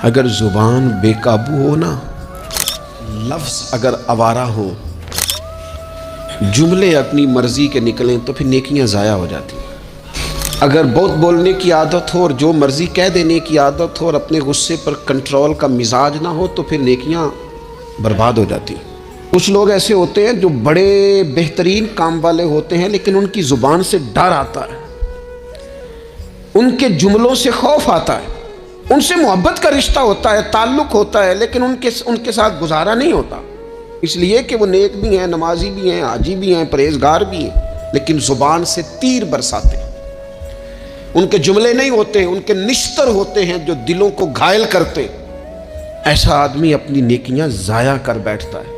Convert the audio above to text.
اگر زبان بے قابو ہو نا، لفظ اگر آوارہ ہو، جملے اپنی مرضی کے نکلیں تو پھر نیکیاں ضائع ہو جاتی ہیں۔ اگر بہت بولنے کی عادت ہو اور جو مرضی کہہ دینے کی عادت ہو اور اپنے غصے پر کنٹرول کا مزاج نہ ہو تو پھر نیکیاں برباد ہو جاتی ہیں۔ کچھ لوگ ایسے ہوتے ہیں جو بڑے بہترین کام والے ہوتے ہیں لیکن ان کی زبان سے ڈر آتا ہے، ان کے جملوں سے خوف آتا ہے، ان سے محبت کا رشتہ ہوتا ہے، تعلق ہوتا ہے، لیکن ان کے ساتھ گزارا نہیں ہوتا، اس لیے کہ وہ نیک بھی ہیں، نمازی بھی ہیں، حاجی بھی ہیں، پرہیزگار بھی ہیں، لیکن زبان سے تیر برساتے ہیں۔ ان کے جملے نہیں ہوتے، ان کے نشتر ہوتے ہیں جو دلوں کو گھائل کرتے۔ ایسا آدمی اپنی نیکیاں ضائع کر بیٹھتا ہے۔